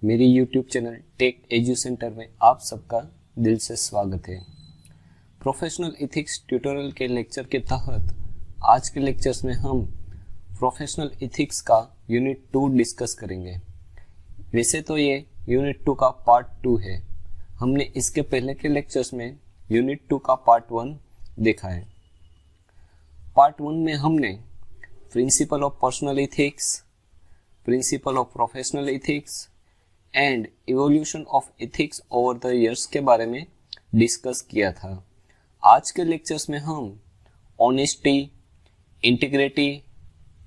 मेरी YouTube channel tech edu centre में आप सबका दिल से स्वागत है। प्रोफेशनल एथिक्स ट्यूटोरियल के लेक्चर के तहत आज के लेक्चर्स में हम प्रोफेशनल एथिक्स का यूनिट 2 डिस्कस करेंगे। वैसे तो ये यूनिट 2 का पार्ट 2 है। हमने इसके पहले के लेक्चर्स में यूनिट 2 का पार्ट 1 देखा है। पार्ट 1 में हमने principle of personal ethics, principal of professional ethics and evolution of ethics over the years के बारे में डिस्कस किया था। आज के लेक्चर्स में हम honesty, integrity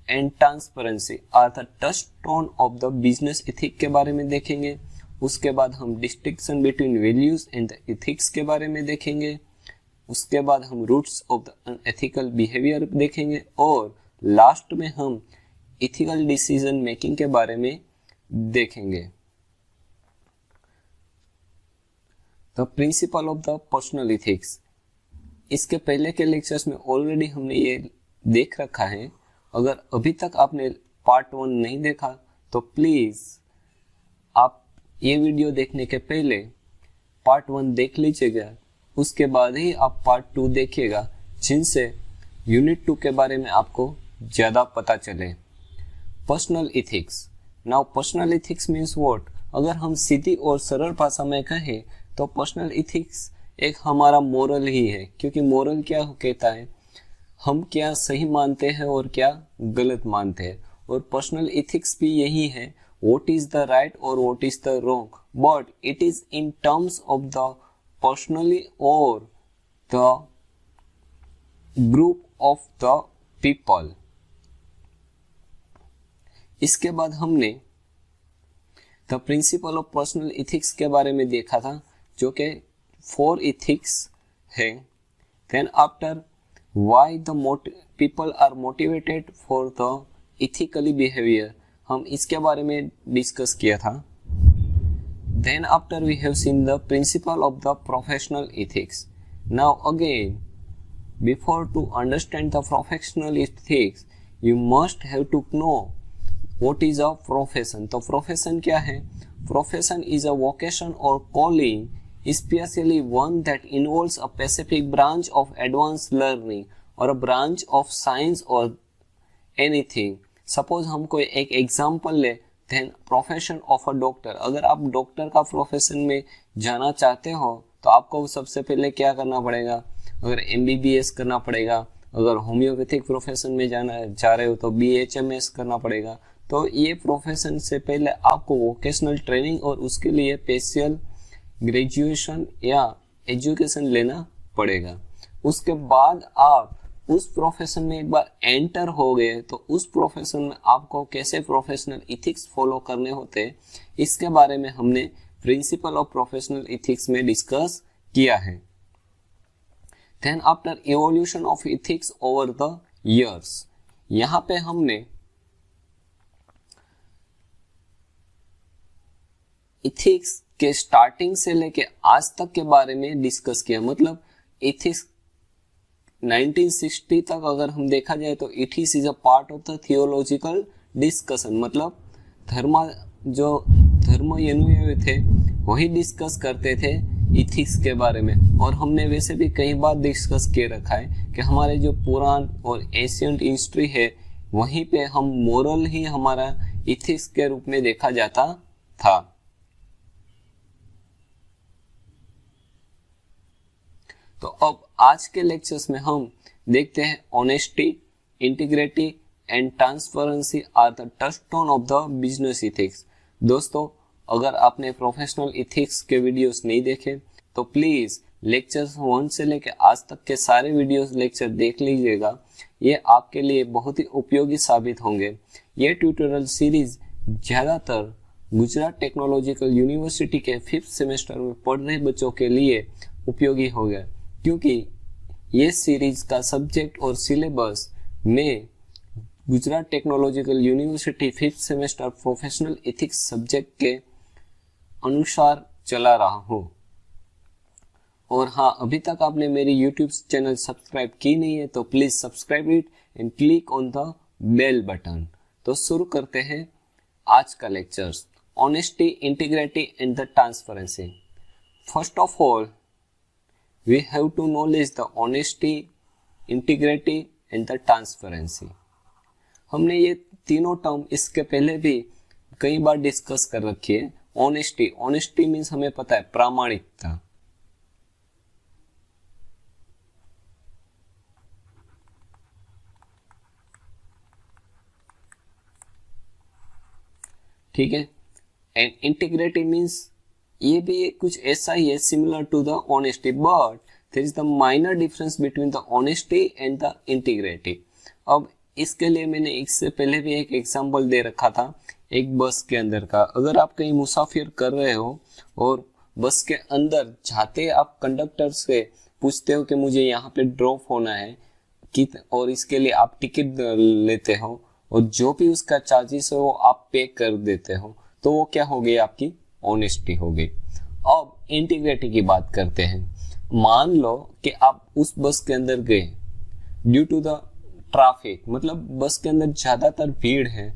and transparency are the touchstone of the business ethic के बारे में देखेंगे। उसके बाद हम distinction between values and the ethics के बारे में देखेंगे। उसके बाद हम roots of the unethical behaviour देखेंगे और लास्ट में हम एथिकल डिसीजन मेकिंग के बारे में देखेंगे। The principle of the personal ethics, इसके पहले के लेक्चर्स में ऑलरेडी हमने ये देख रखा है। अगर अभी तक आपने पार्ट 1 नहीं देखा तो प्लीज आप ये वीडियो देखने के पहले पार्ट 1 देख लीजिएगा, उसके बाद ही आप पार्ट 2 देखिएगा, जिनसे यूनिट 2 के बारे में आपको ज्यादा पता चले। Personal ethics, now personal ethics means what? अगर हम सीधी और सरल भाषा में कहें तो पर्सनल एथिक्स एक हमारा मोरल ही है, क्योंकि मोरल क्या कहता है, हम क्या सही मानते हैं और क्या गलत मानते हैं। और पर्सनल एथिक्स भी यही है, व्हाट इज द राइट और what is the wrong, but it is in terms of the personally और the group of the people. इसके बाद हमने the principle of personal ethics के बारे में देखा था, जो कि 4 एथिक्स है। Then after why the people are motivated for the ethically behaviour, हम इसके बारे में डिस्कस किया था। Then after we have seen the principle of the professional ethics. Now again, before to understand the professional ethics you must have to know what is a profession. तो profession क्या है? Profession is a vocation और calling, especially one that involves a specific branch of advanced learning or a branch of science or anything. Suppose हम कोई एक example ले, then profession of a doctor. अगर आप डॉक्टर का प्रोफेशन में जाना चाहते हो तो आपको सबसे पहले क्या करना पड़ेगा? अगर MBBS करना पड़ेगा, अगर होम्योपैथिक प्रोफेशन में जाना चाह रहे हो तो BHMS करना पड़ेगा। तो ये प्रोफेशन से पहले आपको वोकेशनल ट्रेनिंग और उसके लिए स्पेशल ग्रेजुएशन या एजुकेशन लेना पड़ेगा। उसके बाद आप उस प्रोफेशन में एक बार एंटर हो गए तो उस प्रोफेशन में आपको कैसे प्रोफेशनल एथिक्स फॉलो करने होते हैं, इसके बारे में हमने प्रिंसिपल ऑफ प्रोफेशनल एथिक्स में डिस्कस किया है। Then after evolution of ethics over the years, यहाँ पे हमने एथिक्स के स्टार्टिंग से लेके आज तक के बारे में डिस्कस किया। मतलब एथिक्स 1960 तक अगर हम देखा जाए तो ethics is a part of the theological discussion. मतलब धर्म अनुयायी थे वही डिस्कस करते थे एथिक्स के बारे में। और हमने वैसे भी कई बार डिस्कस किए रखा है कि हमारे जो पुराण और एशियंट हिस्ट्री है वहीं पे हम मोरल ही हमारा एथिक्स के रूप में देखा जाता था। तो अब आज के लेक्चर्स में हम देखते हैं honesty, integrity and transparency are the touchstone of the business ethics. दोस्तों, अगर आपने प्रोफेशनल एथिक्स के वीडियोस नहीं देखे तो प्लीज लेक्चर्स 1 से लेकर आज तक के सारे वीडियोस लेक्चर देख लीजिएगा। ये आपके लिए बहुत ही उपयोगी साबित होंगे। ये ट्यूटोरियल सीरीज ज्यादातर गुजरात टेक्नोलॉजिकल यूनिवर्सिटी के 5th सेमेस्टर में पढ़ रहे बच्चों के लिए उपयोगी होगा, क्योंकि ये सीरीज का सब्जेक्ट और सिलेबस में Gujarat technological university 5th semester professional ethics subject के अनुसार चला रहा हूँ। और हाँ, अभी तक आपने मेरी यूट्यूब चैनल सब्सक्राइब की नहीं है तो please subscribe it and click on the bell button. तो शुरू करते हैं आज का lectures. honesty, integrity and the transparency. First of all, we have to knowledge the honesty, integrity and the transparency. हमने ये तीनों टर्म इसके पहले भी कई बार डिस्कस कर रखी है. ऑनेस्टी मीन्स हमें पता है प्रामाणिकता. ठीक है. एंड इंटीग्रिटी मीन्स ये भी कुछ ऐसा ही है, similar to the honesty, but there is the minor difference between the honesty and the integrity. अब इसके लिए मैंने इससे पहले भी एक एग्जांपल दे रखा था, एक बस के अंदर का. अगर आप कहीं मुसाफिर कर रहे हो और बस के अंदर जाते आप कंडक्टर से पूछते हो कि मुझे यहाँ पे ड्रॉप होना है और इसके लिए आप टिकट लेते हो और जो भी उसका चार्जेस है वो आप पे कर देते हो, तो वो क्या हो गई, आपकी ऑनेस्टी हो गई. अब इंटीग्रिटी की बात करते हैं. मान लो कि आप उस बस के अंदर गए ड्यू टू द ट्रैफिक, मतलब बस के अंदर ज्यादातर भीड़ है,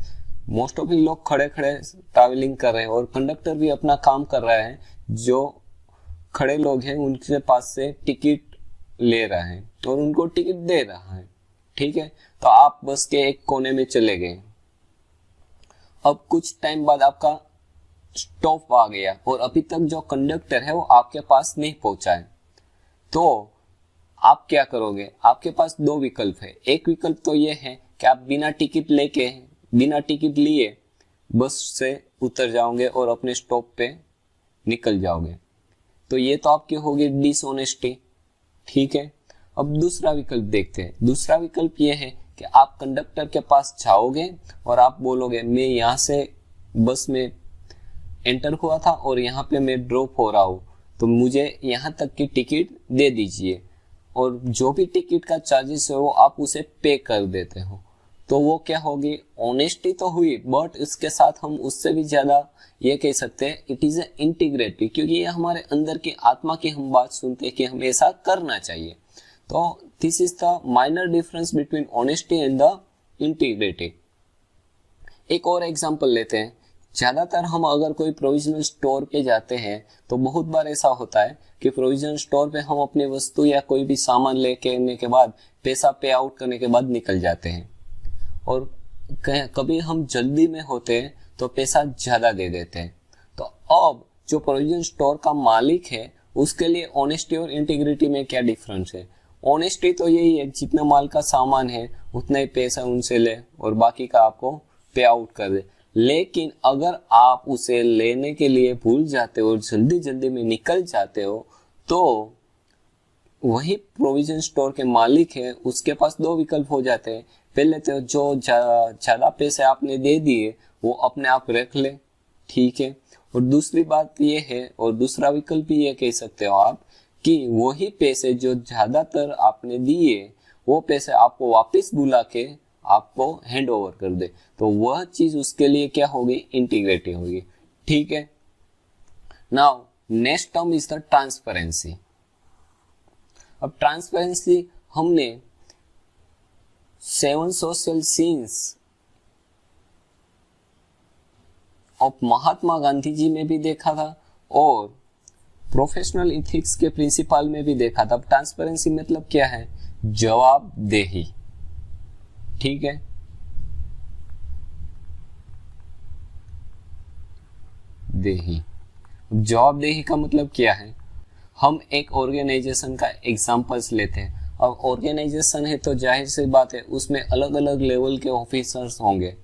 मोस्ट ऑफ लोग खड़े खड़े ट्रैवलिंग कर रहे हैं और कंडक्टर भी अपना काम कर रहा है, जो खड़े लोग हैं उनके पास से टिकट ले रहा है और उनको टिकट दे रहा है. ठीक है, तो आप बस के एक कोने में चले गए. अब कुछ टाइम बाद आपका स्टॉप आ गया और अभी तक जो कंडक्टर है वो आपके पास नहीं पहुंचा है, तो आप क्या करोगे? आपके पास दो विकल्प है. एक विकल्प तो ये है कि आप बिना टिकट लिए बस से उतर जाओगे और अपने स्टॉप पे निकल जाओगे, तो ये तो आपकी होगी डिसऑनेस्टी. ठीक है, अब दूसरा विकल्प देखते हैं. दूसरा विकल्प ये है कि आप कंडक्टर के पास जाओगे और आप बोलोगे मैं यहाँ से बस में एंटर हुआ था और यहाँ पे मैं ड्रॉप हो रहा हूँ, तो मुझे यहाँ तक की टिकट दे दीजिए, और जो भी टिकट का चार्जेस है वो आप उसे पे कर देते हो. तो वो क्या होगी, ऑनेस्टी तो हुई, बट इसके साथ हम उससे भी ज्यादा ये कह सकते हैं इट इज इंटीग्रिटी, क्योंकि ये हमारे अंदर की आत्मा की हम बात सुनते हैं कि हमें ऐसा करना चाहिए. तो this is the minor difference between honesty and the integrity. एक और एग्जांपल लेते हैं. ज्यादातर हम अगर कोई प्रोविजनल स्टोर पे जाते हैं तो बहुत बार ऐसा होता है कि प्रोविजनल स्टोर पे हम अपने वस्तु या कोई भी सामान लेके आने के बाद पैसा पे आउट करने के बाद निकल जाते हैं, और कभी हम जल्दी में होते हैं तो पैसा ज्यादा दे देते हैं. तो अब जो प्रोविजन स्टोर का मालिक है उसके लिए ऑनेस्टी और इंटीग्रिटी में क्या डिफरेंस है? ऑनेस्टी तो यही है, जितना माल का सामान है उतना ही पैसा उनसे ले और बाकी का आपको पे आउट कर दे. लेकिन अगर आप उसे लेने के लिए भूल जाते हो और जल्दी में निकल जाते हो, तो वही प्रोविजन स्टोर के मालिक है उसके पास दो विकल्प हो जाते हैं. पहले तो जो ज्यादा पैसे आपने दे दिए वो अपने आप रख ले, ठीक है, और दूसरी बात ये है, और दूसरा विकल्प भी ये कह सकते हो आप कि वही पैसे जो ज्यादातर आपने दिए वो पैसे आपको वापस बुला के आपको हैंड ओवर कर दे, तो वह चीज उसके लिए क्या होगी, इंटीग्रिटी होगी. ठीक है. Now next term is the transparency. अब ट्रांसपेरेंसी हमने 7 social scenes of Mahatma Gandhi ji में भी देखा था और प्रोफेशनल इथिक्स के प्रिंसिपल में भी देखा था. ट्रांसपेरेंसी मतलब क्या है, जवाबदेही. ठीक है, जवाबदेही का मतलब क्या है? हम एक ऑर्गेनाइजेशन का एग्जांपल्स लेते हैं. अब ऑर्गेनाइजेशन है तो जाहिर सी बात है उसमें अलग अलग लेवल के ऑफिसर्स होंगे.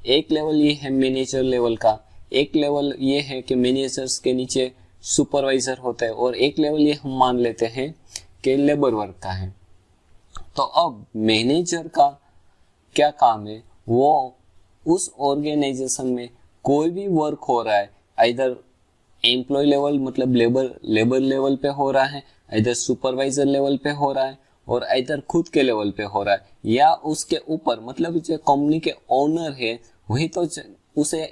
एक लेवल ये है मैनेजर लेवल का, एक लेवल ये है कि मैनेजर्स के नीचे सुपरवाइजर होता है, और एक लेवल ये हम मान लेते हैं कि लेबर वर्क का है. तो अब मैनेजर का क्या काम है, वो उस ऑर्गेनाइजेशन में कोई भी वर्क हो रहा है, इधर एम्प्लॉय लेवल मतलब लेबर लेवल पे हो रहा है, इधर सुपरवाइजर लेवल पे हो रहा है, और इधर खुद के लेवल पे हो रहा है, या उसके ऊपर मतलब जो कंपनी के ओनर है वही तो उसे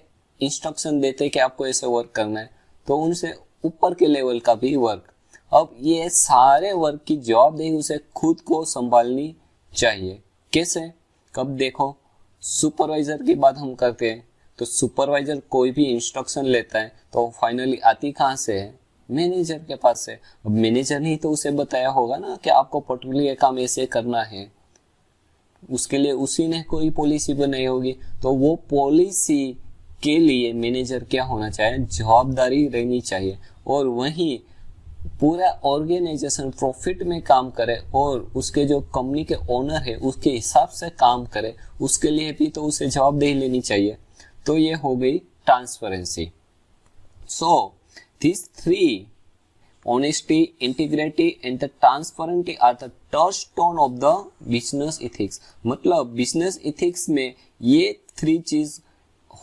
इंस्ट्रक्शन देते हैं कि आपको ऐसे वर्क करना है, तो उनसे ऊपर के लेवल का भी वर्क. अब ये सारे वर्क की जवाबदेही उसे खुद को संभालनी चाहिए. कैसे? कब देखो सुपरवाइजर की बात हम करते हैं तो सुपरवाइजर कोई भी इंस्ट्रक्शन लेता है तो फाइनली आती कहाँ से है? मैनेजर के पास से। अब मैनेजर ने तो उसे बताया होगा ना कि आपको पर्टिकुलर ये काम ऐसे करना है, उसके लिए उसी ने कोई पॉलिसी बनाई होगी, तो वो पॉलिसी के लिए मैनेजर क्या होना चाहिए? जवाबदारी रहनी चाहिए। और वहीं पूरा ऑर्गेनाइजेशन प्रॉफिट में काम करे और उसके जो कंपनी के ओनर है उसके हिसाब से काम करे, उसके लिए भी तो उसे जवाबदेही लेनी चाहिए। तो ये हो गई transparency. So these three, honesty, integrity and the transparency are the touchstone of the business ethics। मतलब बिजनेस इथिक्स में ये 3 चीज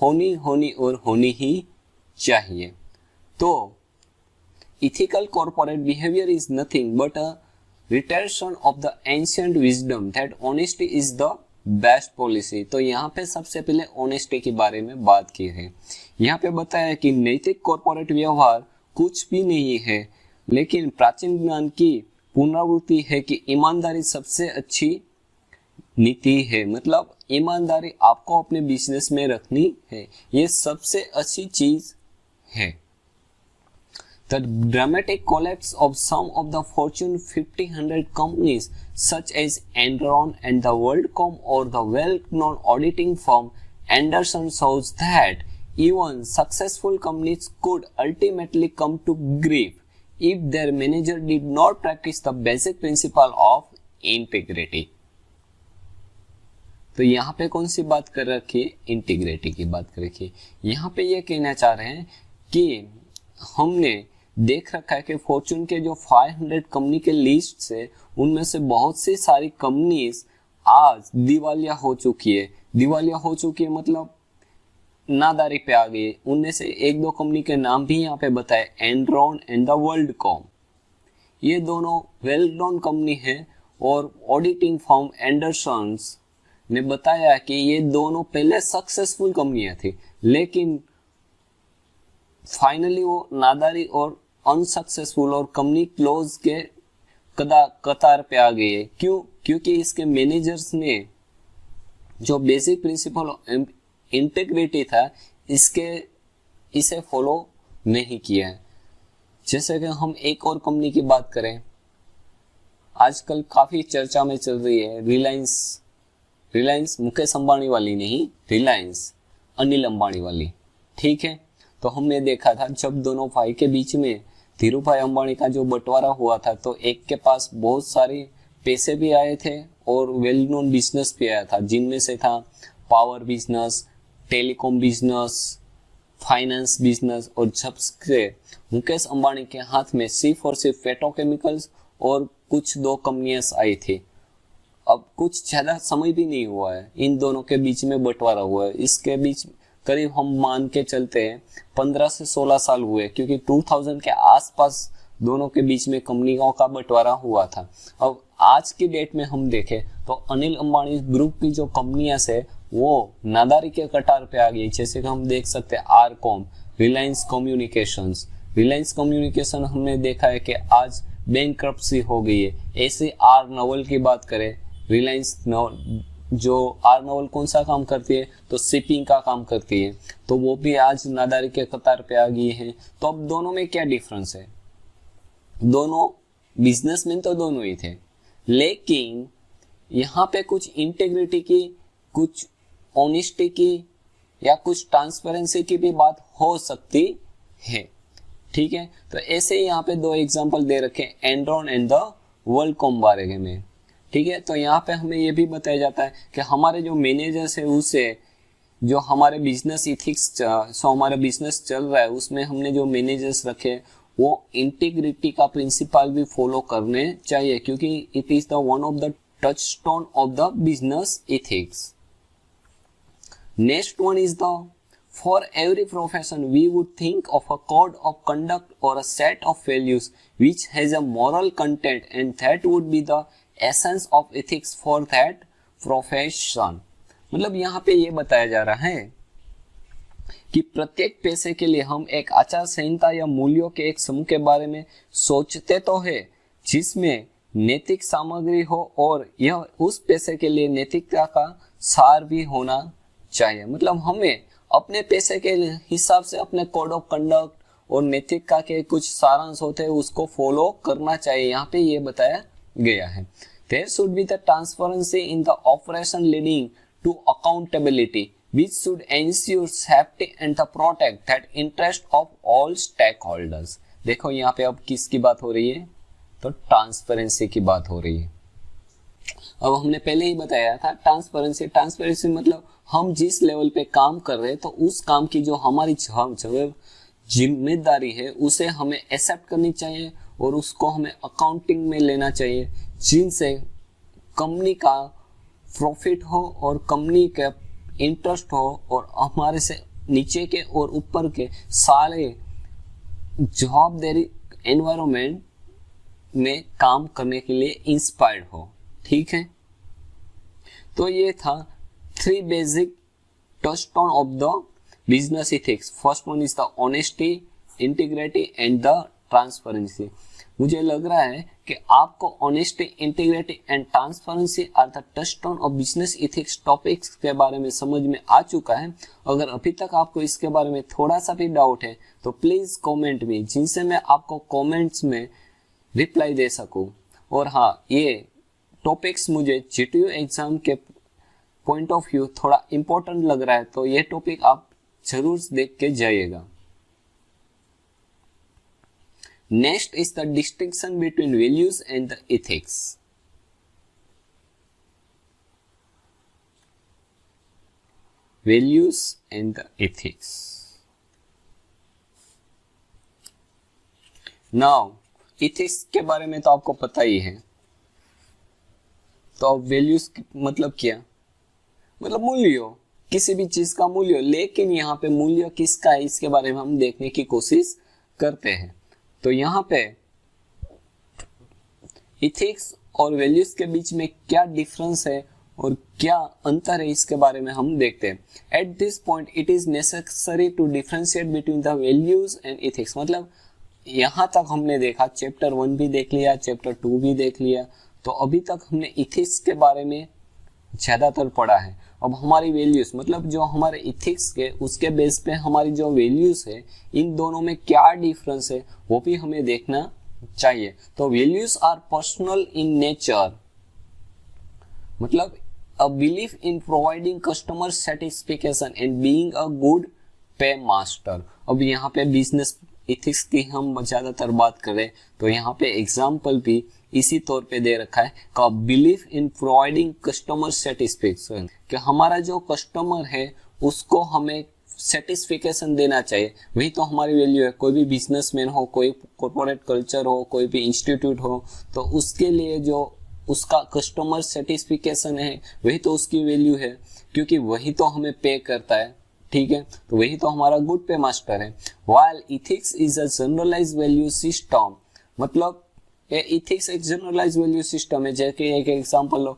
होनी और होनी ही चाहिए। तो ethical corporate behavior is nothing but a reiteration of the ancient wisdom that honesty is the best policy. तो यहाँ पे सबसे पहले ऑनेस्टी के बारे में बात की है। यहाँ पे बताया कि नैतिक कॉर्पोरेट व्यवहार कुछ भी नहीं है, लेकिन प्राचीन ज्ञान की पुनरावृत्ति है कि ईमानदारी सबसे अच्छी नीति है। मतलब ईमानदारी आपको अपने बिजनेस में रखनी है, ये सबसे अच्छी चीज है। The dramatic collapse of some of the Fortune 500 companies such as Enron and the WorldCom or the well-known auditing firm Anderson shows that even successful companies could ultimately come to grief if their manager did not practice the basic principle of integrity। तो यहाँ पे कौन सी बात कर रखी है? Integrity की बात कर रखी है। यहाँ पे ये कहना चाह रहे हैं कि हमने देख रखा है कि फॉर्चून के जो 500 कंपनी के लिस्ट से उनमें से बहुत सी सारी कंपनीज आज दिवालिया हो चुकी है। दिवालिया हो चुकी है मतलब नादारी पे आ गई। उनमें से 1-2 कंपनी के नाम भी यहाँ पे बताए, एनरॉन एंड द वर्ल्डकॉम। ये दोनों वेल नोन कंपनी है और ऑडिटिंग फर्म एंडरसन्स ने बताया कि ये दोनों पहले सक्सेसफुल कंपनियां थी, लेकिन फाइनली वो नादारी और अनसक्सेसफुल और कंपनी क्लोज के कतार पे आ गई है। क्यों? क्योंकि इसके मैनेजर्स ने जो बेसिक प्रिंसिपल इंटीग्रिटी था इसे फॉलो नहीं किया है। जैसे कि हम एक और कंपनी की बात करें, आजकल काफी चर्चा में चल रही है रिलायंस मुकेश अंबानी वाली नहीं, रिलायंस अनिल अंबानी वाली। ठीक है, तो हमने देखा था जब दोनों भाई के बीच में धीरूभाई अंबानी का जो बंटवारा हुआ था, तो एक के पास बहुत सारे पैसे भी आए थे और वेल नोन बिजनेस भी आया था, जिनमें से था power business, telecom business, finance business. और जब से मुकेश अंबानी के हाथ में सिर्फ और सिर्फ पेट्रोकेमिकल्स और कुछ 2 कंपनियां आई थी। अब कुछ ज्यादा समय भी नहीं हुआ है, इन दोनों के बीच में बंटवारा हुआ है। इसके बीच करीब हम मान के चलते हैं 15 से 16 साल हुए, क्योंकि 2000 के आसपास दोनों के बीच में कंपनियों का बंटवारा हुआ था। अब आज की डेट में हम देखें तो अनिल अंबानी ग्रुप की जो कंपनियां से वो नादारी के कटार पे आ गई। जैसे कि हम देख सकते हैं आरकॉम, रिलायंस कम्युनिकेशन हमने देखा है कि आज बैंकरप्सी हो गई है। ऐसे आर नवल की बात करें, रिलायंस जो आर नवल कौन सा काम करती है? तो शिपिंग का काम करती है, तो वो भी आज नादारी के कतार पे आ गई है। तो अब दोनों में क्या डिफरेंस है? दोनों बिजनेसमैन तो दोनों ही थे, लेकिन यहाँ पे कुछ इंटेग्रिटी की, कुछ ऑनेस्टी की या कुछ ट्रांसपेरेंसी की भी बात हो सकती है। ठीक है, तो ऐसे ही यहाँ पे 2 एग्जांपल दे रखे, एनरॉन एंड द वर्ल्डकॉम बारे में। ठीक है, तो यहाँ पे हमें ये भी बताया जाता है कि हमारे जो मैनेजर्स है उसे जो हमारे बिजनेस इथिक्स हमारा बिजनेस चल रहा है उसमें हमने जो मैनेजर्स रखे वो इंटीग्रिटी का प्रिंसिपल भी फॉलो करने चाहिए, क्योंकि it is the one of the touchstone of the business ethics. Next one is the For every profession, we would think of a code of conduct or a set of values which has a moral content, and that would be the essence of ethics for that profession। मतलब यहाँ पे ये बताया जा रहा है कि प्रत्येक पेशे के लिए हम एक आचार संहिता या मूल्यों के एक समूह के बारे में सोचते तो है, जिसमें नैतिक सामग्री हो और यह उस पेशे के लिए नैतिकता का सार भी होना चाहिए। मतलब हमें अपने पैसे के हिसाब से अपने कोड ऑफ कंडक्ट और नैतिकता के कुछ सारांश होते हैं उसको फॉलो करना चाहिए, यहाँ पे ये बताया गया है। There should be the transparency in the operation leading to accountability, which should ensure safety and the protect that interest of all stakeholders। देखो यहाँ पे अब किसकी बात हो रही है, तो ट्रांसपेरेंसी की बात हो रही है। अब हमने पहले ही बताया था ट्रांसपेरेंसी मतलब हम जिस लेवल पे काम कर रहे हैं तो उस काम की जो हमारी जिम्मेदारी है उसे हमें एक्सेप्ट करनी चाहिए और उसको हमें अकाउंटिंग में लेना चाहिए, जिनसे कंपनी का प्रॉफिट हो और कंपनी का इंटरेस्ट हो और हमारे से नीचे के और ऊपर के सारे जवाबदारी एनवायरनमेंट में काम करने के लिए इंस्पायर्ड हो। ठीक है, तो ये था 3 basic touchstone of the business ethics. First one is the honesty, integrity and the transparency. मुझे लग रहा है कि आपको honesty, integrity and transparency are the touchstone of business ethics topics के बारे में समझ में आ चुका है। अगर अभी तक आपको इसके बारे में थोड़ा सा भी डाउट है तो प्लीज कमेंट में, जिनसे मैं आपको कमेंट्स में रिप्लाई दे सकूं। और हाँ, ये टॉपिक्स मुझे जीटीयू एग्जाम के पॉइंट ऑफ व्यू थोड़ा इंपॉर्टेंट लग रहा है, तो ये टॉपिक आप जरूर देख के जाइएगा। Next is the distinction between values and the ethics. Values and the ethics. Now ethics के बारे में तो आपको पता ही है, तो अब वैल्यूज मतलब क्या, मतलब मूल्य, किसी भी चीज का मूल्य। लेकिन यहाँ पे मूल्य किसका है इसके बारे में हम देखने की कोशिश करते हैं। तो यहाँ पे इथिक्स और वैल्यूज के बीच में क्या डिफरेंस है और क्या अंतर है इसके बारे में हम देखते हैं। At this point it is necessary to differentiate between the values and ethics. मतलब यहाँ तक हमने देखा, चैप्टर 1 भी देख लिया, चैप्टर 2 भी देख लिया, तो अभी तक हमने इथिक्स के बारे में ज्यादातर पढ़ा है। अब हमारी वैल्यूज मतलब जो हमारे इथिक्स के उसके बेस पे हमारी जो वैल्यूज है, इन दोनों में क्या डिफरेंस है वो भी हमें देखना चाहिए। तो values are personal in nature, मतलब a belief in providing customer satisfaction and being a good पे मास्टर। अब यहाँ पे बिजनेस इथिक्स की हम ज्यादातर बात करें तो यहाँ पे एग्जाम्पल भी इसी तौर पे दे रखा है का belief in providing customer satisfaction, कि हमारा जो कस्टमर है उसको हमें सेटिस्फिकेशन देना चाहिए, वही तो हमारी वैल्यू है। कोई भी बिजनेसमैन हो, कोई कॉर्पोरेट कल्चर हो, कोई भी इंस्टीट्यूट हो, तो उसके लिए जो उसका कस्टमर सेटिस्फिकेशन है वही तो उसकी वैल्यू है, क्योंकि वही तो हमें पे करता है। ठीक है, तो वही तो हमारा गुड पे मास्टर है। While ethics is a generalized value system, मतलब ये इथिक्स एक जनरलाइज्ड वैल्यू सिस्टम है। जैसे एक example low,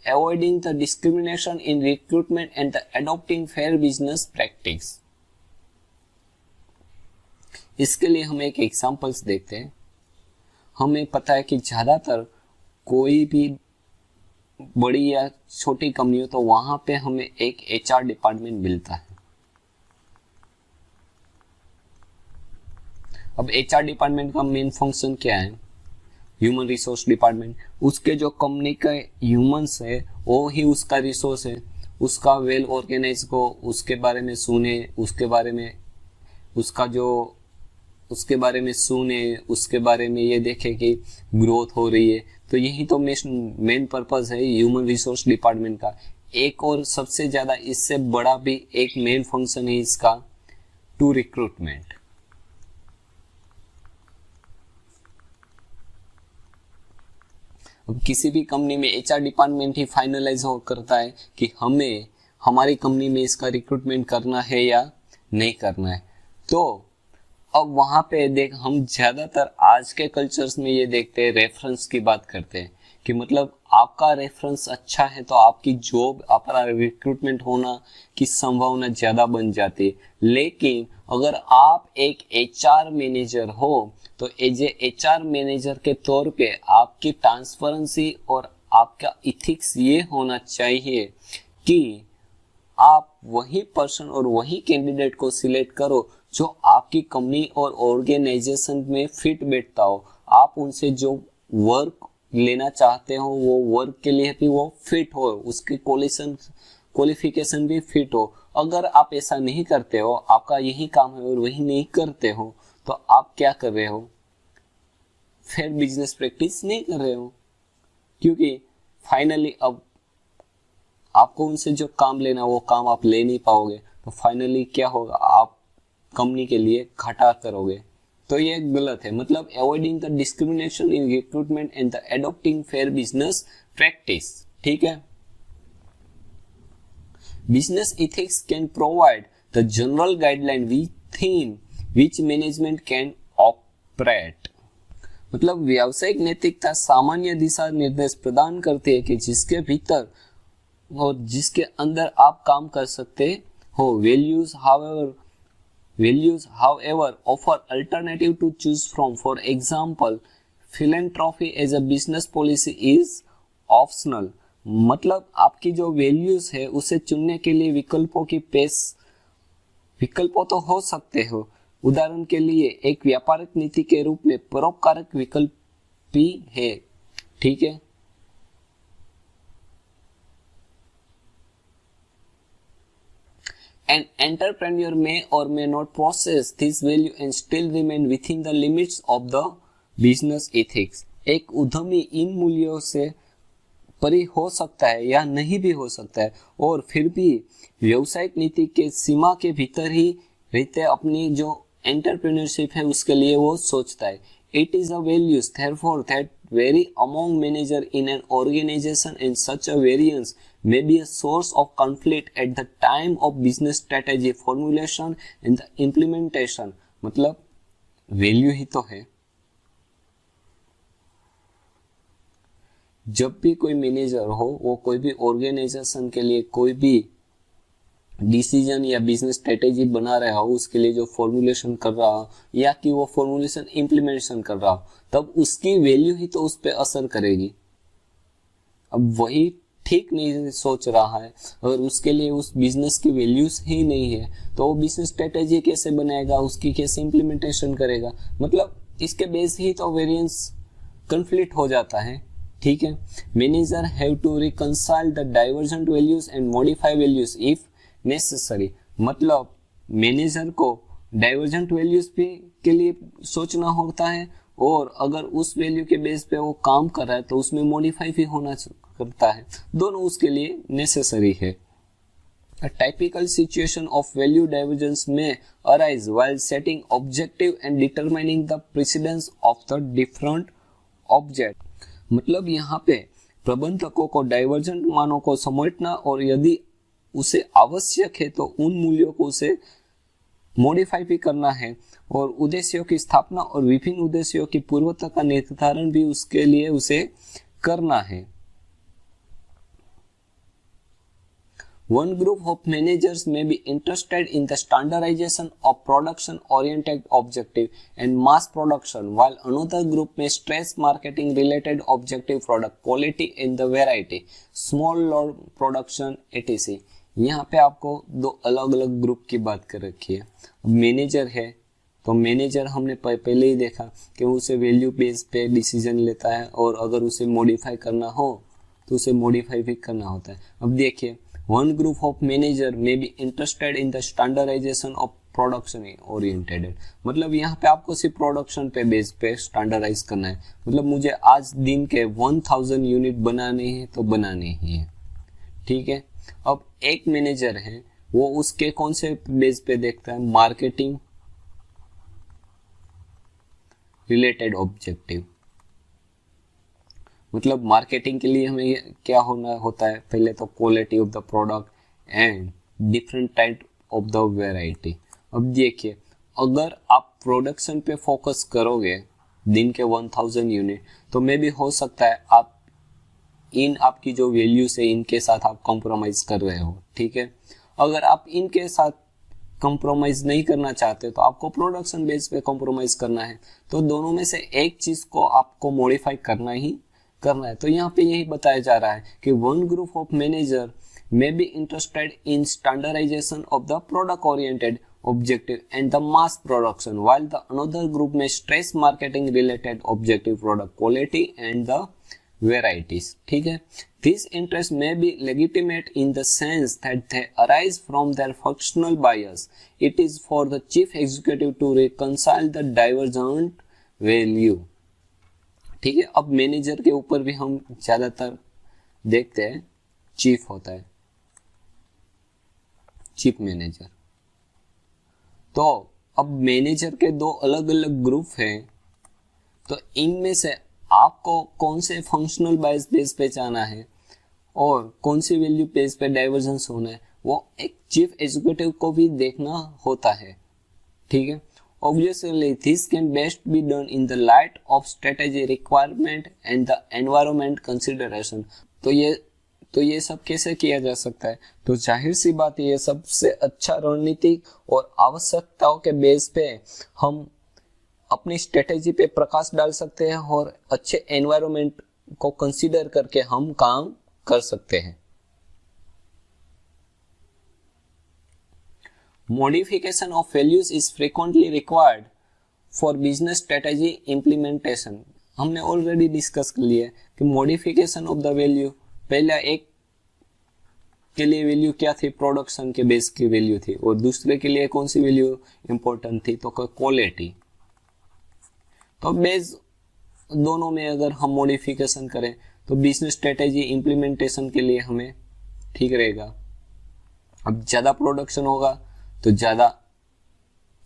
avoiding the discrimination in recruitment and the adopting fair business practice. इसके लिए हम एक एग्जांपल्स देखते हैं। हमें पता है कि ज्यादातर कोई भी बड़ी या छोटी कंपनी हो तो वहां पे हमें एक एचआर डिपार्टमेंट मिलता है। अब एचआर डिपार्टमेंट का मेन फंक्शन क्या है, ह्यूमन रिसोर्स डिपार्टमेंट। उसके जो कंपनी के ह्यूमंस है वो ही उसका रिसोर्स है, उसका वेल ऑर्गेनाइज को उसके बारे में सुने, उसके बारे में उसके बारे में ये देखे कि ग्रोथ हो रही है। तो यही तो मेन पर्पस है ह्यूमन रिसोर्स डिपार्टमेंट का। एक और सबसे ज्यादा इससे बड़ा भी एक मेन फंक्शन है इसका, टू रिक्रूटमेंट। अब किसी भी कंपनी में एचआर डिपार्टमेंट ही फाइनलाइज हो करता है कि हमें हमारी कंपनी में इसका रिक्रूटमेंट करना है या नहीं करना है। तो अब वहां पे देख, हम ज्यादातर आज के कल्चर्स में ये देखते हैं, रेफरेंस की बात करते हैं कि मतलब आपका रेफरेंस अच्छा है तो आपकी जॉब, आपका रिक्रूटमेंट होना की संभावना ज्यादा बन जाती है। लेकिन अगर आप एक एचआर मैनेजर हो तो एज ए एचआर मैनेजर के तौर पे आपकी ट्रांसपेरेंसी और आपका इथिक्स ये होना चाहिए कि आप वही पर्सन और वही कैंडिडेट को सिलेक्ट करो जो आपकी कंपनी और ऑर्गेनाइजेशन में फिट बैठता हो। आप उनसे जो वर्क लेना चाहते हो वो वर्क के लिए भी वो फिट हो, उसकी क्वालिफिकेशन भी फिट हो। अगर आप ऐसा नहीं करते हो, आपका यही काम है और वही नहीं करते हो, तो आप क्या कर रहे हो? फेयर बिजनेस प्रैक्टिस नहीं कर रहे हो, क्योंकि फाइनली अब आपको उनसे जो काम लेना वो काम आप ले नहीं पाओगे, तो फाइनली क्या होगा? आप कंपनी के लिए घाटा करोगे। तो ये गलत है। मतलब avoiding the discrimination in recruitment and the adopting fair business practice. ठीक है। Business ethics can provide the general guideline within which management can operate. मतलब व्यावसायिक नैतिकता सामान्य दिशा निर्देश प्रदान करती है कि जिसके भीतर और जिसके अंदर आप काम कर सकते हो। Values, however, offer alternative to choose from. For example, philanthropy as a business policy is optional. मतलब आपकी जो वैल्यूज है उसे चुनने के लिए विकल्पों तो हो सकते हो। उदाहरण के लिए एक व्यापारिक नीति के रूप में परोपकारक विकल्प भी है। ठीक है। An entrepreneur may or may not possess this value and still remain within the limits of the business ethics. एक उद्यमी इन मूल्यों से परे हो सकता है या नहीं भी हो सकता है और फिर भी व्यवसायिक नीति के सीमा के भीतर ही रहते अपनी जो एंटरप्रेन्योरशिप है उसके लिए वो सोचता है। It is a values therefore that vary among manager in an organization and such a variance may be a source of conflict at the time of business strategy formulation and the implementation. मतलब value ही तो है। जब भी कोई manager हो वो कोई भी ऑर्गेनाइजेशन के लिए कोई भी डिसीजन या बिजनेस स्ट्रेटेजी बना रहा हो, उसके लिए जो फॉर्मुलेशन कर रहा हो या कि वो फॉर्मुलेशन इम्प्लीमेंटेशन कर रहा हो, तब उसकी वैल्यू ही तो उस पर असर करेगी। अब वही ठीक नहीं सोच रहा है और उसके लिए उस बिजनेस की वैल्यूज ही नहीं है, तो वो बिजनेस स्ट्रेटेजी कैसे बनाएगा, उसकी कैसे इम्प्लीमेंटेशन करेगा? मतलब इसके बेस ही तो वेरिएंस कंफ्लिक्ट हो जाता है। ठीक है। Manager have to reconcile the divergent values and modify values if necessary. मतलब मैनेजर को डाइवर्जेंट वैल्यूज भी के लिए सोचना होता है और अगर उस वैल्यू के बेस पे वो काम कर रहा है तो उसमें मॉडिफाई भी होना करता है। दोनों उसके लिए नेसेसरी है। A typical situation of value divergence may arise while setting objective and determining the precedence of the different object. मतलब यहाँ पे प्रबंधकों को डाइवर्जेंट मानों को समेटना और यदि उसे आवश्यक है तो उन मूल्यों को उसे मॉडिफाई भी करना है और उद्देश्यों की स्थापना और विभिन्न उद्देश्यों की पूर्वता का निर्धारण भी उसके लिए उसे करना है। One group of managers may be interested in the standardization of production-oriented objective and mass production, while another group may stress marketing-related objective product quality and the variety, small lot production, etc. यहाँ पे आपको दो अलग अलग group की बात कर रखी है। मैनेजर है तो मैनेजर हमने पहले ही देखा कि उसे वैल्यू बेस पे डिसीजन लेता है और अगर उसे मॉडिफाई करना हो तो उसे मॉडिफाई भी करना होता है। अब देखिए, one group of manager may be interested in the standardization of production oriented. मतलब यहाँ पे आपको सिर्फ प्रोडक्शन पे बेस पे स्टैंडर्डाइज करना है। मतलब मुझे आज दिन के 1000 यूनिट बनाने हैं तो बनाने ही है। ठीक है। अब एक मैनेजर है वो उसके कौन से बेस पे देखता है? Marketing related objective. मतलब मार्केटिंग के लिए हमें क्या होता है? पहले तो quality of the product and different type of the variety. अब देखिए, अगर आप प्रोडक्शन पे फोकस करोगे दिन के 1000 यूनिट तो मे भी हो सकता है आप आपकी जो वैल्यूज है इनके साथ आप कॉम्प्रोमाइज कर रहे हो। ठीक है। अगर आप इनके साथ कॉम्प्रोमाइज नहीं करना चाहते तो आपको प्रोडक्शन बेस पे कॉम्प्रोमाइज करना है। तो दोनों में से एक चीज को आपको मॉडिफाई करना ही करना है। तो यहाँ पे यही बताया जा रहा है कि one group of manager may be interested in standardization of the product oriented objective and the mass production, while the another group may stress marketing related objective, product quality and the varieties. ठीक है, these interests may be legitimate in the sense that they arise from their functional bias. It is for the chief executive to reconcile the divergent value. ठीक है, अब manager के ऊपर भी हम ज्यादातर देखते हैं चीफ होता है, चीफ मैनेजर। तो अब मैनेजर के दो अलग अलग ग्रुप हैं, तो इनमें से आपको कौन से फंक्शनल बायस बेस पे जाना है और कौन सी वैल्यू बेस पे डाइवर्जेंस होना है, वो एक चीफ एग्जीक्यूटिव को भी देखना होता है। ठीक है, obviously this can best be done in the light of strategy requirement and the environment consideration. तो ये सब कैसे किया जा सकता है? तो जाहिर सी बात है, ये सबसे अच्छा रणनीतिक और आवश्यकताओं के बेस पे हम अपनी स्ट्रेटेजी पे प्रकाश डाल सकते हैं और अच्छे एनवायरनमेंट को कंसीडर करके हम काम कर सकते हैं। Modification of values is frequently required for business strategy implementation. हमने ऑलरेडी डिस्कस कर लिया कि मॉडिफिकेशन ऑफ द वैल्यू, पहला एक के लिए वैल्यू क्या थी, प्रोडक्शन के बेस की वैल्यू थी, और दूसरे के लिए कौन सी वैल्यू इंपॉर्टेंट थी, तो क्वालिटी। तो बेस दोनों में अगर हम मॉडिफिकेशन करें तो बिजनेस स्ट्रेटेजी इंप्लीमेंटेशन के लिए हमें ठीक रहेगा। अब ज्यादा प्रोडक्शन होगा तो ज्यादा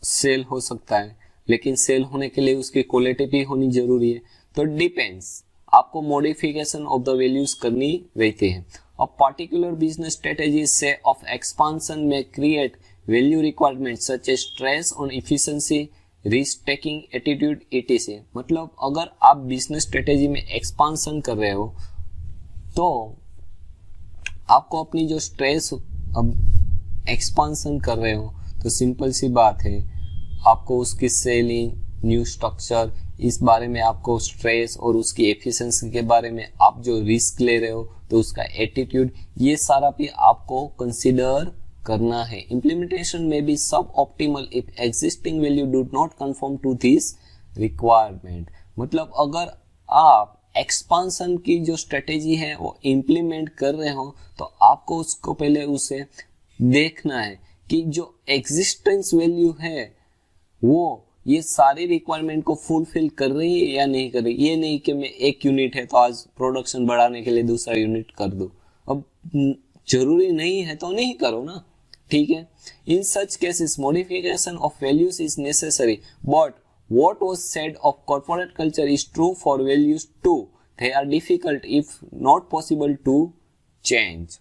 सेल हो सकता है, लेकिन सेल होने के लिए उसकी क्वालिटी भी होनी जरूरी है। तो डिपेंड्स, आपको मॉडिफिकेशन ऑफ द वैल्यूज करनी रहती है। A particular business strategy say of expansion may create value requirement such as stress on efficiency, risk taking attitude etc। मतलब अगर आप बिजनेस स्ट्रेटेजी में एक्सपांशन कर रहे हो तो आपको अपनी जो स्ट्रेस, अब एक्सपांशन कर रहे हो तो सिंपल सी बात है, आपको उसकी सेलिंग, न्यू स्ट्रक्चर, इस बारे में आपको स्ट्रेस और उसकी एफिशिएंसी के बारे में आप जो रिस्क ले रहे हो तो उसका एटीट्यूड, ये सारा भी आपको कंसीडर करना है। Implementation may be suboptimal if existing value do not confirm to this requirement. मतलब अगर आप एक्सपांशन की जो स्ट्रेटेजी है वो इम्प्लीमेंट कर रहे हो तो आपको उसको पहले उसे देखना है कि जो एग्जिस्टेंस वैल्यू है वो ये सारी रिक्वायरमेंट को फुलफिल कर रही है या नहीं कर रही। ये नहीं कि मैं एक यूनिट है तो आज प्रोडक्शन बढ़ाने के लिए दूसरा यूनिट कर दूं, अब जरूरी नहीं है तो नहीं करो ना। ठीक है, in such cases modification of values is necessary, but what was said of corporate culture is true for values too. They are difficult if not possible to change.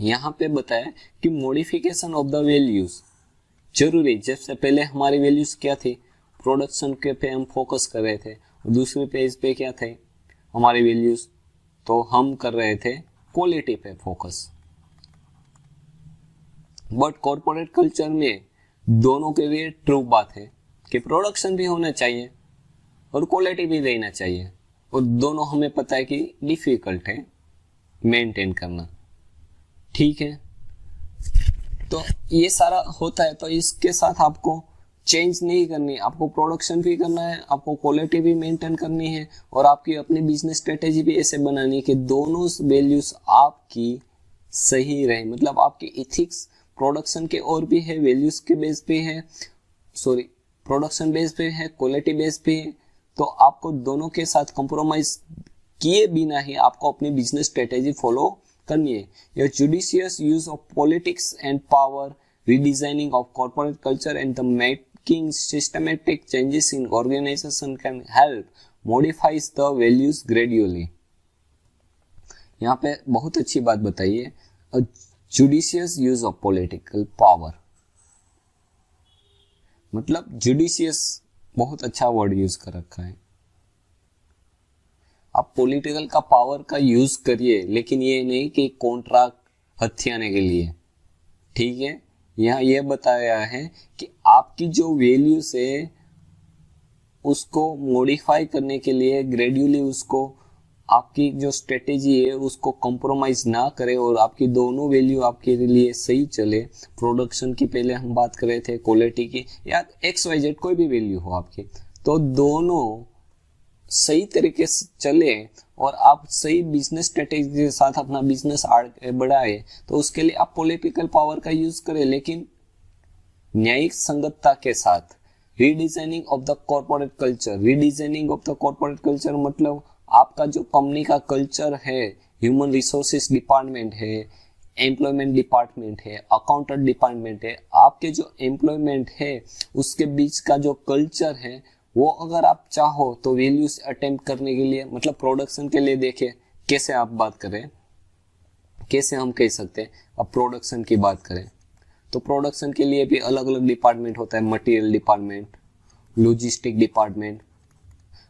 यहाँ पे बताया कि modification of the values जरूरी। जैसे पहले हमारी values क्या थी, प्रोडक्शन के पे हम फोकस कर रहे थे, दूसरे पेज पे क्या थे हमारी वैल्यूज, तो हम कर रहे थे क्वालिटी पे फोकस। बट कॉर्पोरेट कल्चर में दोनों के लिए ट्रू बात है कि प्रोडक्शन भी होना चाहिए और क्वालिटी भी रहना चाहिए, और दोनों हमें पता है कि डिफिकल्ट है मेंटेन करना। ठीक है, तो ये सारा होता है, तो इसके साथ आपको चेंज नहीं करनी, आपको प्रोडक्शन भी करना है, आपको क्वालिटी भी मेंटेन करनी है, और आपकी अपनी बिजनेस स्ट्रेटेजी भी ऐसे बनानी है कि दोनों वैल्यूज आपकी सही रहे। मतलब आपकी इथिक्स प्रोडक्शन के और भी है, वैल्यूज के बेस पे है, सॉरी प्रोडक्शन बेस पे है, क्वालिटी बेस पे है, तो आपको दोनों के साथ कॉम्प्रोमाइज किए बिना ही आपको अपनी बिजनेस स्ट्रेटेजी फॉलो करनी है। Your judicious use of politics and power, redesigning of corporate culture and the making systematic changes in organization can help modifies the values gradually. यहाँ पे बहुत अच्छी बात बताई है, judicious use of political power, मतलब जुडिशियस बहुत अच्छा वर्ड यूज कर रखा है। आप पॉलिटिकल का पावर का यूज करिए, लेकिन ये नहीं कि कॉन्ट्रैक्ट हथियाने के लिए। ठीक है, यहाँ ये बताया है कि आपकी जो वैल्यूज है उसको मॉडिफाई करने के लिए ग्रेजुअली उसको आपकी जो स्ट्रेटेजी है उसको कॉम्प्रोमाइज ना करे और आपकी दोनों वैल्यू आपके लिए सही चले। प्रोडक्शन की पहले हम बात कर रहे थे, क्वालिटी की, या XYZ कोई भी वैल्यू हो आपकी, तो दोनों सही तरीके से चले और आप सही बिजनेस स्ट्रेटेजी के साथ अपना बिजनेस आगे बढ़ाए, तो उसके लिए आप पॉलिटिकल पावर का यूज करें, लेकिन न्यायिक संगतता के साथ। Redesigning of the corporate culture. Redesigning of the corporate culture मतलब आपका जो कंपनी का कल्चर है, ह्यूमन रिसोर्सेज डिपार्टमेंट है, एम्प्लॉयमेंट डिपार्टमेंट है, अकाउंटेंट डिपार्टमेंट है, आपके जो एम्प्लॉयमेंट है उसके बीच का जो कल्चर है, वो अगर आप चाहो तो वैल्यूज अटेम्प्ट करने के लिए, मतलब प्रोडक्शन के लिए देखें कैसे आप बात करें, कैसे हम कह सकते हैं। अब प्रोडक्शन की बात करें तो प्रोडक्शन के लिए भी अलग अलग डिपार्टमेंट होता है, मटेरियल डिपार्टमेंट, लॉजिस्टिक डिपार्टमेंट।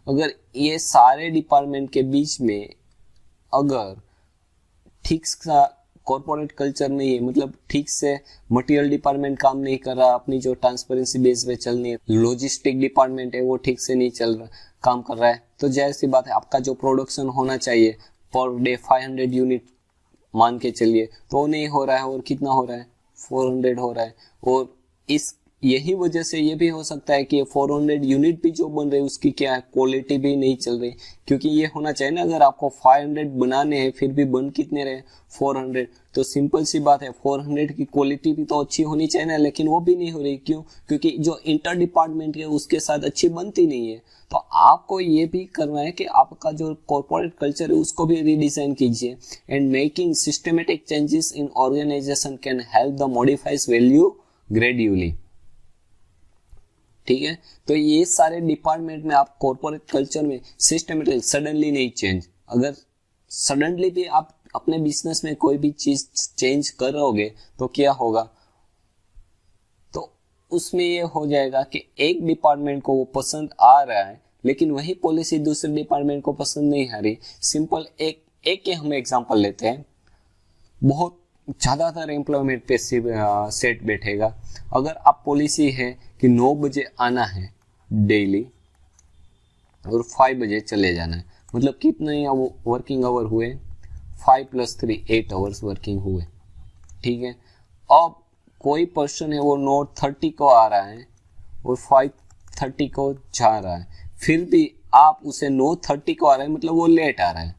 अगर ये सारे डिपार्टमेंट के बीच में अगर ठीक सा कॉर्पोरेट कल्चर नहीं है, मतलब ठीक से मटेरियल डिपार्टमेंट काम नहीं कर रहा, अपनी जो ट्रांसपेरेंसी बेस पे चलनी है, लॉजिस्टिक डिपार्टमेंट है वो ठीक से नहीं चल रहा, काम कर रहा है, तो जाहिर सी बात है आपका जो प्रोडक्शन होना चाहिए पर डे 500 यूनिट मान के चलिए, तो नहीं हो रहा है। और कितना हो रहा है? 400 हो रहा है। और इस यही वजह से ये भी हो सकता है कि 400 यूनिट भी जो बन रहे हैं उसकी क्या है, क्वालिटी भी नहीं चल रही, क्योंकि ये होना चाहिए ना, अगर आपको 500 बनाने हैं फिर भी बन कितने रहे? 400। तो सिंपल सी बात है, 400 की क्वालिटी भी तो अच्छी होनी चाहिए ना, लेकिन वो भी नहीं हो रही। क्यों? क्योंकि जो इंटर डिपार्टमेंट है उसके साथ अच्छी बनती नहीं है। तो आपको ये भी करना है कि आपका जो कॉर्पोरेट कल्चर है उसको भी रीडिजाइन कीजिए। And making systematic changes in organization can help the modifies value gradually. ठीक है, तो ये सारे डिपार्टमेंट में आप कॉर्पोरेट कल्चर में सिस्टमेटिक सडनली नहीं चेंज। अगर सडनली भी आप अपने बिजनेस में कोई भी चीज चेंज करोगे तो क्या होगा? तो उसमें ये हो जाएगा कि एक डिपार्टमेंट को वो पसंद आ रहा है लेकिन वही पॉलिसी दूसरे डिपार्टमेंट को पसंद नहीं आ रही। सिंपल एक के हम एग्जांपल लेते हैं। बहुत ज़्यादातर एम्प्लॉयमेंट पे सेट बैठेगा। अगर आप पॉलिसी है कि 9 बजे आना है डेली और 5 बजे चले जाना है, मतलब कितने वर्किंग आवर हुए? 5 + 3 8 आवर्स वर्किंग हुए। ठीक है, अब कोई पर्सन है वो 9:30 को आ रहा है और 5:30 को जा रहा है, फिर भी आप उसे 9:30 को आ रहा है, मतलब वो लेट आ रहा है।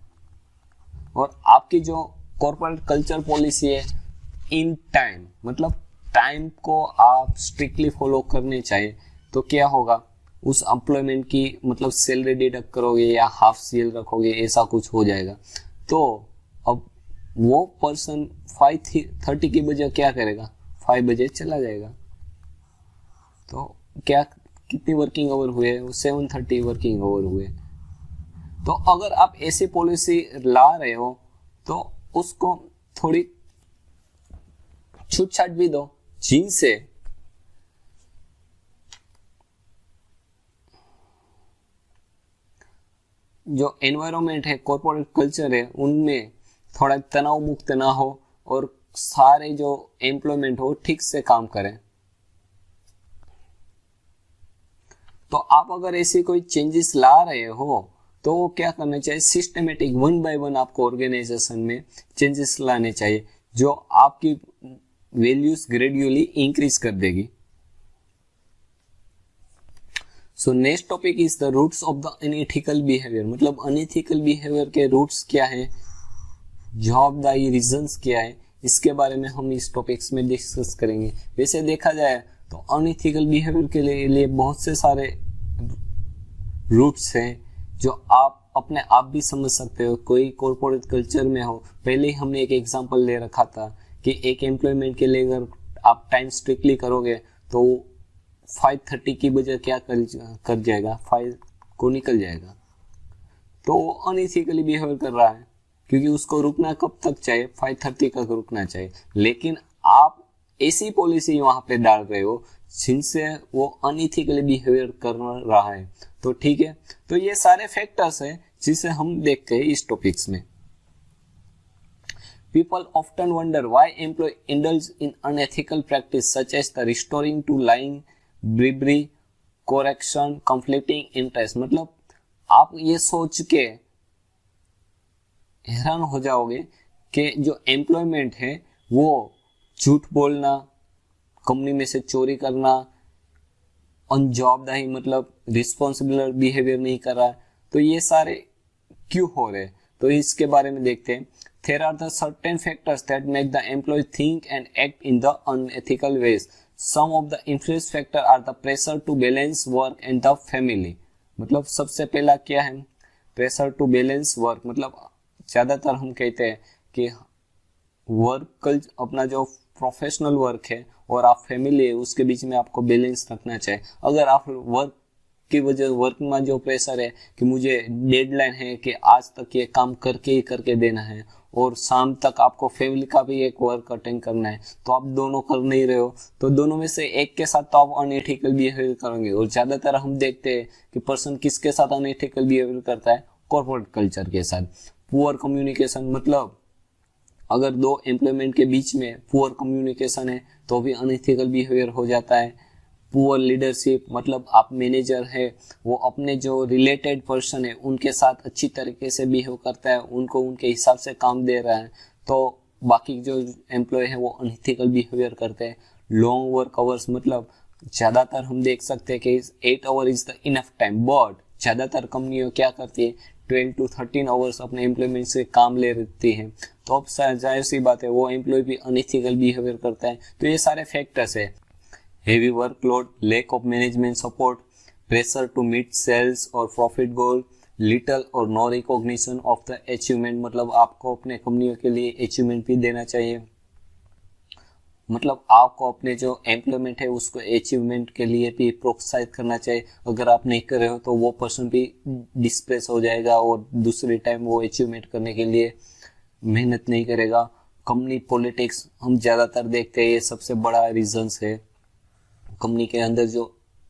और आपकी जो कॉर्पोरेट कल्चर पॉलिसी है इन टाइम, मतलब टाइम को आप स्ट्रिक्टली फॉलो करने चाहिए, तो क्या होगा? उस एम्प्लॉयमेंट की मतलब सैलरी डिडक्ट करोगे या हाफ सेल रखोगे, ऐसा कुछ हो जाएगा। तो अब वो पर्सन 5:30 की बजाय क्या करेगा? 5 बजे चला जाएगा। तो क्या कितनी वर्किंग आवर हुए? 7:30 वर्किंग आवर हुए। तो अगर आप ऐसी पॉलिसी ला रहे हो तो उसको थोड़ी छूट छाट भी दो, जिनसे जो एनवायरनमेंट है, कॉर्पोरेट कल्चर है, उनमें थोड़ा तनाव मुक्त ना हो और सारे जो एम्प्लॉयमेंट हो ठीक से काम करें। तो आप अगर ऐसी कोई चेंजेस ला रहे हो तो वो क्या करना चाहिए? सिस्टमेटिक 1 by 1 आपको ऑर्गेनाइजेशन में चेंजेस लाने चाहिए जो आपकी वैल्यूज ग्रेजुअली इंक्रीज कर देगी। So next topic is the roots of the unethical behaviour. मतलब अनएथिकल बिहेवियर के रूट्स क्या है, जवाबदारी रीजंस क्या है, इसके बारे में हम इस टॉपिक्स में डिस्कस करेंगे। वैसे देखा जाए तो अनएथिकल बिहेवियर के लिए बहुत से सारे रूट्स हैं जो आप अपने आप भी समझ सकते हो। कोई कॉर्पोरेट कल्चर में हो, पहले ही हमने एक एग्जांपल ले रखा था कि एक एम्प्लॉयमेंट के लिए अगर आप टाइम स्ट्रिक्टली करोगे तो 5:30 की बजाय क्या कर जाएगा? 5 को निकल जाएगा। तो वो अनइथिकली बिहेव कर रहा है, क्योंकि उसको रुकना कब तक चाहिए? 5:30 का रुकना चाहिए। लेकिन आप ऐसी पॉलिसी वहां पे डाल रहे हो जिनसे वो अनइथिकली बिहेवियर कर रहा है। तो ठीक है, तो ये सारे फैक्टर्स हैं जिसे हम देखते हैं इस टॉपिक्स में। People often wonder why employees indulge in unethical practice such as the restoring to lying, bribery, correction, conflicting interest। मतलब आप ये सोच के हैरान हो जाओगे कि जो एम्प्लॉयमेंट है वो झूठ बोलना, कंपनी में से चोरी करना, अनजवाबदारी मतलब रिस्पॉन्सिबल बिहेवियर नहीं कर रहा है, तो ये सारे क्यों हो रहे हैं, तो इसके बारे में देखते हैं। There are the certain factors that make the employee think and act in the unethical ways. Some of the influence factor are the pressure to balance work and the family. मतलब सबसे पहला क्या है, प्रेशर टू बैलेंस वर्क, मतलब ज़्यादातर हम कहते हैं कि वर्क अपना जो प्रोफेशनल वर्क है और आप फैमिली है उसके बीच में आपको बैलेंस रखना चाहिए। अगर आप वर्क की वजह वर्क में जो प्रेशर है कि मुझे डेडलाइन है कि आज तक ये काम करके ही करके देना है और शाम तक आपको फैमिली का भी एक वर्क अटेंड करना है, तो आप दोनों कर नहीं रहे हो, तो दोनों में से एक के साथ तो आप अनएथिकल बिहेवियर करेंगे। और ज़्यादातर हम देखते हैं कि पर्सन किसके साथ अनएथिकल बिहेवियर करता है, कॉर्पोरेट कल्चर के साथ। पुअर कम्युनिकेशन, मतलब अगर दो एम्प्लॉयमेंट के बीच में पुअर कम्युनिकेशन है तो भी अनएथिकल बिहेवियर हो जाता है। पुअर लीडरशिप, मतलब आप मैनेजर है वो अपने जो रिलेटेड पर्सन है उनके साथ अच्छी तरीके से बिहेव करता है, उनको उनके हिसाब से काम दे रहा है, तो बाकी जो एम्प्लॉय है वो अनएथिकल बिहेवियर करते हैं। लॉन्ग वर्क आवर्स, मतलब ज़्यादातर हम देख सकते हैं कि 8 our is the enough time, but ज़्यादातर कंपनियाँ क्या करती है 12 to 13 आवर्स अपने एम्प्लॉयमेंट से काम ले रही हैं, तो अब जाहिर सी बात है वो एम्प्लॉय भी अनएथिकल बिहेवियर करता है। तो ये सारे फैक्टर्स है, heavy workload, lack of management support, pressure to meet sales or profit goal, little or no recognition of the achievement, मतलब आपको अपने कंपनियों के लिए अचीवमेंट भी देना चाहिए, मतलब आपको अपने जो एम्प्लॉयमेंट है उसको अचीवमेंट के लिए भी प्रोत्साहित करना चाहिए। अगर आप नहीं कर रहे हो तो वो पर्सन भी डिस्प्रेस हो जाएगा और दूसरे टाइम वो अचीवमेंट करने के लिए मेहनत नहीं करेगा। कंपनी पॉलिटिक्स हम ज़्यादातर देखते हैं, ये सबसे बड़ा रीजंस है। कंपनी के अंदर जो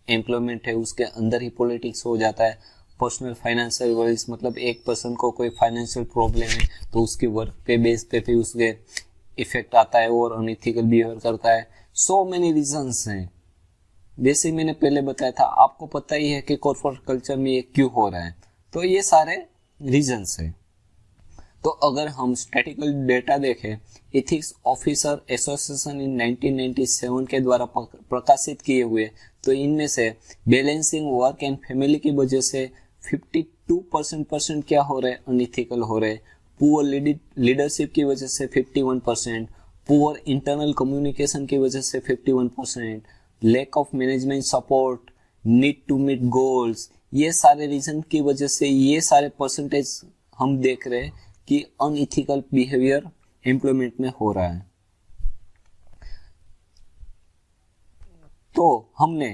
एम्प्लॉयमेंट है उसके अंदर ही पॉलिटिक्स हो जाता है। पर्सनल फाइनेंशियल वर्ल्स, मतलब एक पर्सन को कोई फाइनेंशियल प्रॉब्लम है तो उसके वर्क पे बेस पे भी उसके इफेक्ट आता है और अनइथिकल बिहेवियर करता है। सो मेनी रीजंस हैं, जैसे मैंने पहले बताया था, आपको पता ही है कि कॉर्पोरेट कल्चर में ये क्यों हो रहा है, तो ये सारे रीजंस हैं। तो अगर हम स्टैटिकल डेटा देखें, एथिक्स ऑफिसर एसोसिएशन इन 1997 के द्वारा प्रकाशित किए हुए, तो इनमें से बैलेंसिंग वर्क एंड फैमिली की वजह से 52% क्या हो रहे, अनइथिकल हो रहे। पुअर लीडरशिप की वजह से 51%, पुअर इंटरनल कम्युनिकेशन की वजह से 51%, lack of management support, need to meet goals, ये सारे रीजन की वजह से ये सारे परसेंटेज हम देख रहे हैं कि अनइथिकल बिहेवियर एम्प्लॉयमेंट में हो रहा है। तो हमने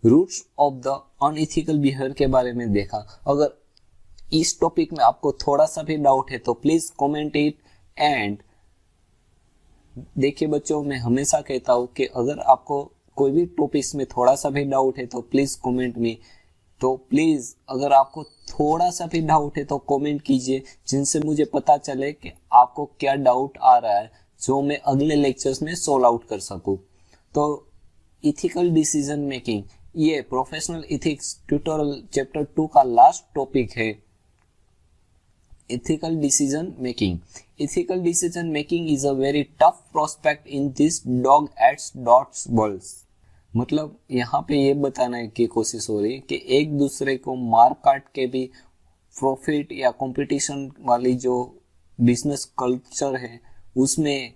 roots of the unethical behaviour के बारे में देखा। अगर इस टॉपिक में आपको थोड़ा सा भी डाउट है तो प्लीज कमेंट इट। एंड देखिए बच्चों, मैं हमेशा कहता हूं कि अगर आपको कोई भी टॉपिक्स में थोड़ा सा भी डाउट है तो प्लीज कमेंट मी। तो प्लीज अगर आपको थोड़ा सा भी डाउट है तो कमेंट कीजिए, जिनसे मुझे पता चले कि आपको क्या डाउट आ रहा है, जो मैं अगले लेक्चर्स में सॉल्व आउट कर सकूं। तो इथिकल डिसीजन मेकिंग, ये प्रोफेशनल इथिक्स ट्यूटोरियल चैप्टर 2 का लास्ट टॉपिक है, ethical decision making. Ethical decision making is a very tough prospect in this dog eats dogs world. मतलब यहाँ पे ये बताने की कोशिश हो रही है कि एक दूसरे को मार काट के भी प्रॉफिट या कंपटीशन वाली जो बिजनेस कल्चर है उसमें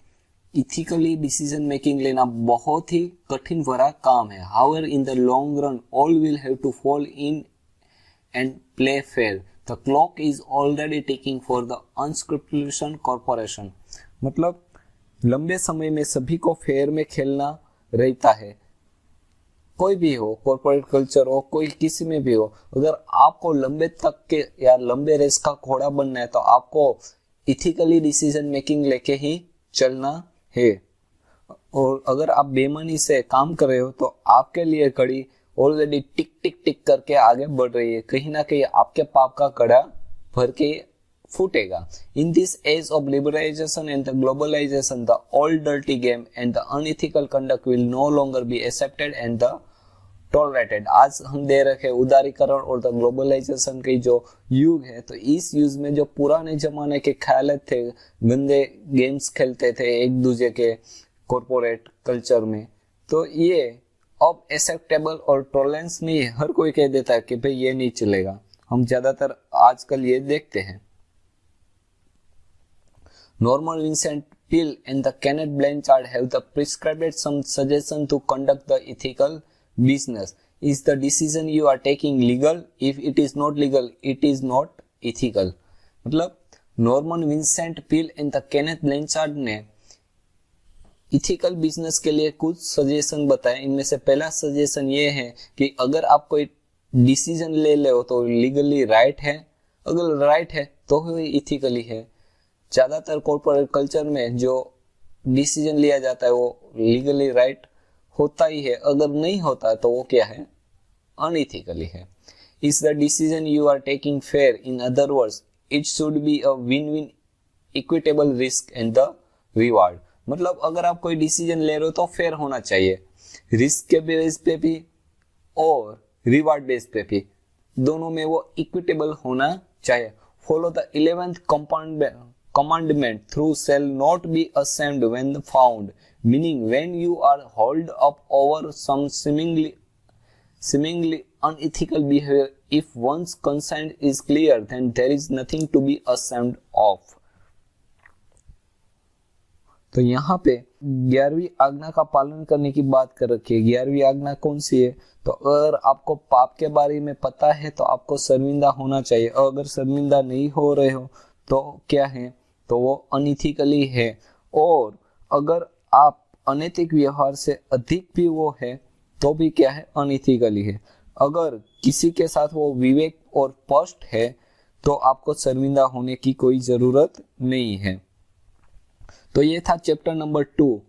इथिकली डिसीजन मेकिंग लेना बहुत ही कठिन भरा काम है। However, in the long run, all will have to fall in and play fair. The clock is already ticking for the unscrupulous corporation. मतलब लंबे समय में सभी को फेयर में खेलना रहता है, कोई भी हो, कॉर्पोरेट कल्चर हो, कोई किसी में भी हो। अगर आपको लंबे तक के या लंबे रेस का घोड़ा बनना है तो आपको इथिकली डिसीजन मेकिंग लेके ही चलना है। और अगर आप बेईमानी से काम कर रहे हो तो आपके लिए घड़ी ऑलरेडी टिक टिक टिक करके आगे बढ़ रही है, कहीं ना कहीं आपके पाप का कड़ा भर के फूटेगा। In this age of liberalisation and the globalisation, the old dirty game and the unethical conduct will no longer be accepted and the tolerated. आज हम दे रखे उदारीकरण और द ग्लोबलाइजेशन की जो युग है, तो इस युग में जो पुराने जमाने के ख्याल थे, गंदे गेम्स खेलते थे एक दूसरे के कॉर्पोरेट कल्चर में, तो ये अब एक्सेप्टेबल और टॉलरेंस में हर कोई कह देता है कि भाई ये नहीं चलेगा। हम ज्यादातर आजकल ये देखते हैं। Norman Vincent Peale and the Kenneth Blanchard have the prescribed some suggestion to conduct the ethical business. Is the decision you are taking legal? If it is not legal, it is not ethical. मतलब Norman Vincent Peale and the Kenneth Blanchard ने ethical business के लिए कुछ suggestion बताए। इनमें से पहला suggestion ये है कि अगर आप कोई डिसीजन ले ले हो तो लीगली राइट है, अगर राइट है तो ही इथिकली है। ज्यादातर कॉर्पोरेट कल्चर में जो डिसीजन लिया जाता है वो लीगली राइट होता ही है, अगर नहीं होता तो वो क्या है, अनइथिकली है। Is the decision you are taking fair? In other words it should be a win win equitable risk and the reward. मतलब अगर आप कोई डिसीजन ले रहे हो तो फेयर होना चाहिए, रिस्क के बेस पे भी और रिवार्ड बेस पे भी, दोनों में वो इक्विटेबल होना चाहिए। Follow the 11th commandment, through shall not be ashamed when found, meaning when you are hauled up over some seemingly unethical behavior, if one's conscience is clear, then there is nothing to be ashamed of. तो यहाँ पे 11वीं आज्ञा का पालन करने की बात कर रखी है। 11वीं आज्ञा कौन सी है? तो अगर आपको पाप के बारे में पता है तो आपको शर्मिंदा होना चाहिए, और अगर शर्मिंदा नहीं हो रहे हो तो क्या है, तो वो अनइथिकली है। और अगर आप अनैतिक व्यवहार से अधिक भी वो है तो भी क्या है, अनइथिकली है। अगर किसी के साथ वो विवेक और स्पष्ट है तो आपको शर्मिंदा होने की कोई जरूरत नहीं है। तो ये था चैप्टर नंबर 2।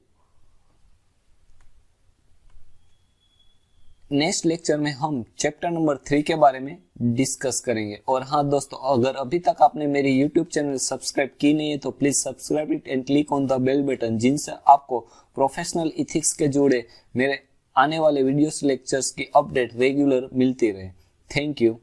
नेक्स्ट लेक्चर में हम चैप्टर नंबर 3 के बारे में डिस्कस करेंगे। और हाँ दोस्तों, अगर अभी तक आपने मेरी यूट्यूब चैनल सब्सक्राइब की नहीं है तो please subscribe it and click on the bell button, जिनसे आपको प्रोफेशनल इथिक्स के जुड़े मेरे आने वाले वीडियोस लेक्चर्स की अपडेट रेगुलर मिलती रहे। Thank you.